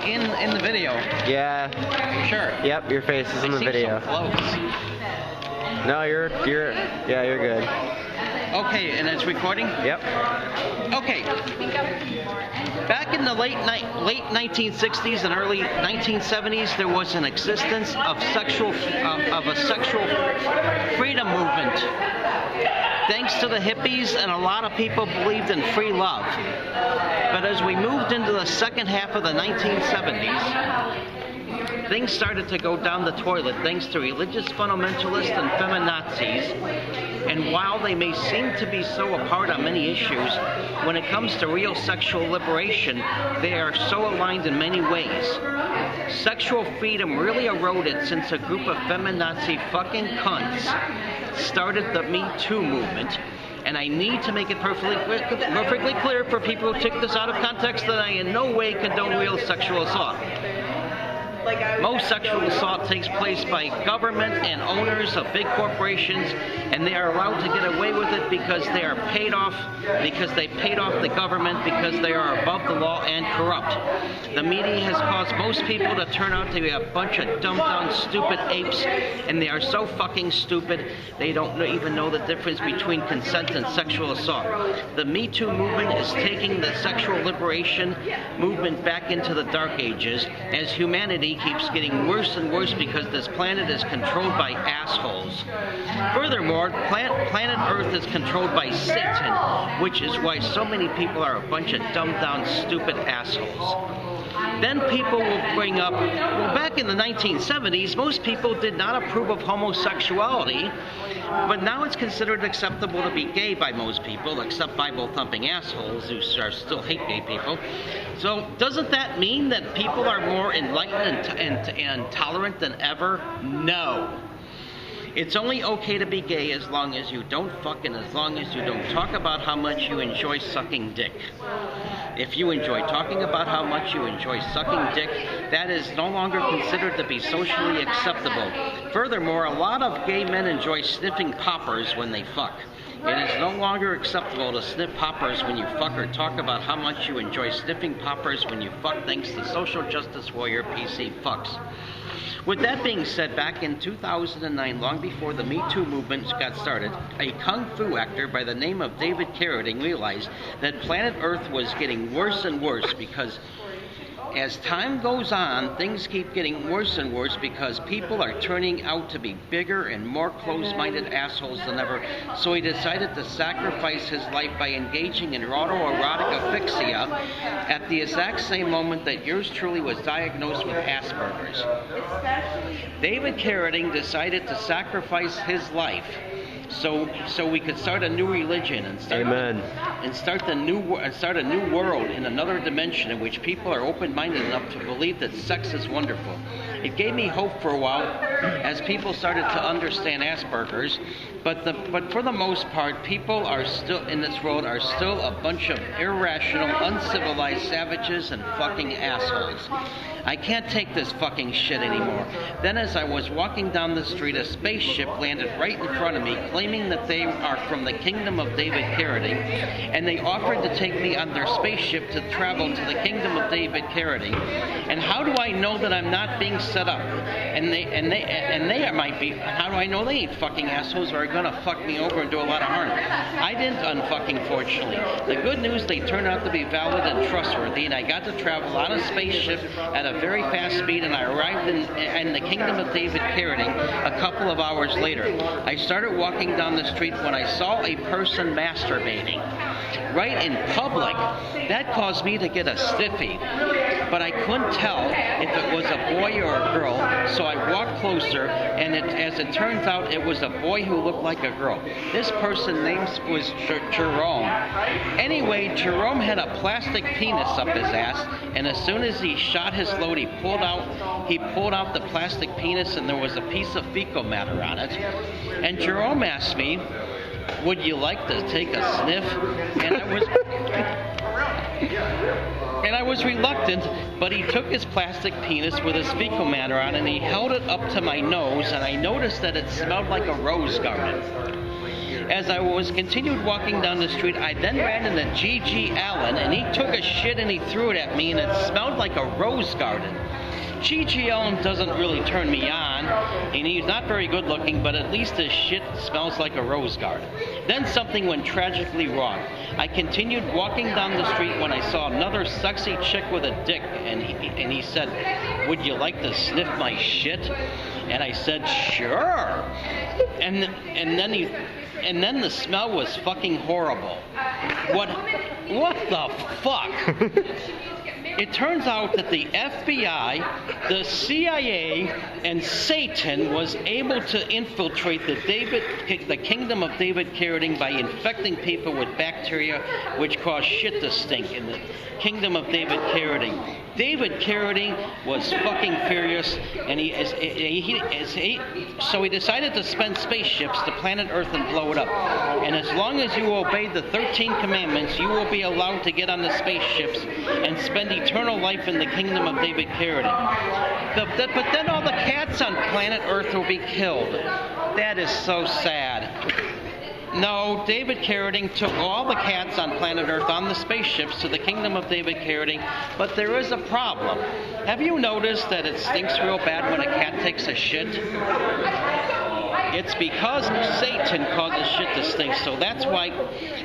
in the video. Yeah. Sure. Yep, your face is in the video. So close. No, you're good. Okay, and it's recording? Yep. Okay. Back in the late 1960s and early 1970s, there was an existence of a sexual freedom movement. Thanks to the hippies, and a lot of people believed in free love. But as we moved into the second half of the 1970s, things started to go down the toilet thanks to religious fundamentalists and feminazis. And while they may seem to be so apart on many issues, when it comes to real sexual liberation, they are so aligned in many ways. Sexual freedom really eroded since a group of feminazi fucking cunts started the Me Too movement. And I need to make it perfectly clear for people who take this out of context that I in no way condone real sexual assault. Most sexual assault takes place by government and owners of big corporations, and they are allowed to get away with it because they are paid off, because they paid off the government, because they are above the law and corrupt. The media has caused most people to turn out to be a bunch of dumbed-down, stupid apes, and they are so fucking stupid they don't even know the difference between consent and sexual assault. The Me Too movement is taking the sexual liberation movement back into the dark ages as humanity keeps getting worse and worse because this planet is controlled by assholes. Furthermore, planet Earth is controlled by Satan, which is why so many people are a bunch of dumbed-down, stupid assholes. Then people will bring up, well, back in the 1970s, most people did not approve of homosexuality, but now it's considered acceptable to be gay by most people, except Bible-thumping assholes who still hate gay people. So doesn't that mean that people are more enlightened and tolerant than ever? No. It's only okay to be gay as long as you don't fuck and as long as you don't talk about how much you enjoy sucking dick. If you enjoy talking about how much you enjoy sucking dick, that is no longer considered to be socially acceptable. Furthermore, a lot of gay men enjoy sniffing poppers when they fuck. It is no longer acceptable to sniff poppers when you fuck or talk about how much you enjoy sniffing poppers when you fuck thanks to social justice warrior PC fucks. With that being said, back in 2009, long before the Me Too movement got started, a kung fu actor by the name of David Carradine realized that planet Earth was getting worse and worse because as time goes on, things keep getting worse and worse because people are turning out to be bigger and more closed-minded assholes than ever. So he decided to sacrifice his life by engaging in autoerotic asphyxia at the exact same moment that yours truly was diagnosed with Asperger's. David Carradine decided to sacrifice his life so we could start a new religion and start a new world in another dimension in which people are open-minded enough to believe that sex is wonderful. It gave me hope for a while as people started to understand Asperger's, but for the most part, people are still in this world are still a bunch of irrational, uncivilized savages and fucking assholes. I can't take this fucking shit anymore. Then as I was walking down the street, a spaceship landed right in front of me, claiming that they are from the Kingdom of David Carradine, and they offered to take me on their spaceship to travel to the Kingdom of David Carradine. And how do I know that I'm not being set up? And they might be. How do I know they ain't fucking assholes who are gonna fuck me over and do a lot of harm? I didn't unfucking fortunately. The good news, they turned out to be valid and trustworthy, and I got to travel on a spaceship at a very fast speed, and I arrived in the Kingdom of David Carradine a couple of hours later. I started walking down the street when I saw a person masturbating right in public. That caused me to get a stiffy, but I couldn't tell if it was a boy or a girl, so I walked closer, and as it turns out, it was a boy who looked like a girl. This person's name was Jerome. Anyway, Jerome had a plastic penis up his ass, and as soon as he shot his load, he pulled out the plastic penis, and there was a piece of fecal matter on it. And Jerome asked me, "Would you like to take a sniff?" And I was reluctant, but he took his plastic penis with his fecal matter on, and he held it up to my nose, and I noticed that it smelled like a rose garden. As I was continued walking down the street, I then ran into G.G. Allen, and he took a shit and he threw it at me, and it smelled like a rose garden. G.G. Allen doesn't really turn me on, and he's not very good looking, but at least his shit smells like a rose garden. Then something went tragically wrong. I continued walking down the street when I saw another sexy chick with a dick, and he said, "Would you like to sniff my shit?" And I said, "Sure." And then the smell was fucking horrible. What the fuck? It turns out that the FBI, the CIA, and Satan was able to infiltrate the Kingdom of David Carradine by infecting people with bacteria which cause shit to stink in the Kingdom of David Carradine. David Carradine was fucking furious, and so he decided to spend spaceships to planet Earth and blow it up. And as long as you obey the 13 commandments, you will be allowed to get on the spaceships and spend eternal life in the Kingdom of David Carradine. But then all the cats on planet Earth will be killed. That is so sad. No, David Carradine took all the cats on planet Earth on the spaceships to the Kingdom of David Carradine, but there is a problem. Have you noticed that it stinks real bad when a cat takes a shit? It's because Satan causes shit to stink, so that's why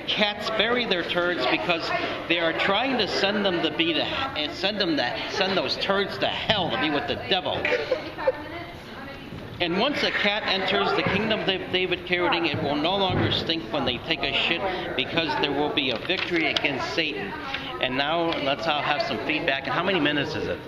cats bury their turds, because they are trying to send them send those turds to hell to be with the devil. And once a cat enters the Kingdom of David Carradine, it will no longer stink when they take a shit, because there will be a victory against Satan. And now let's all have some feedback. And how many minutes is it?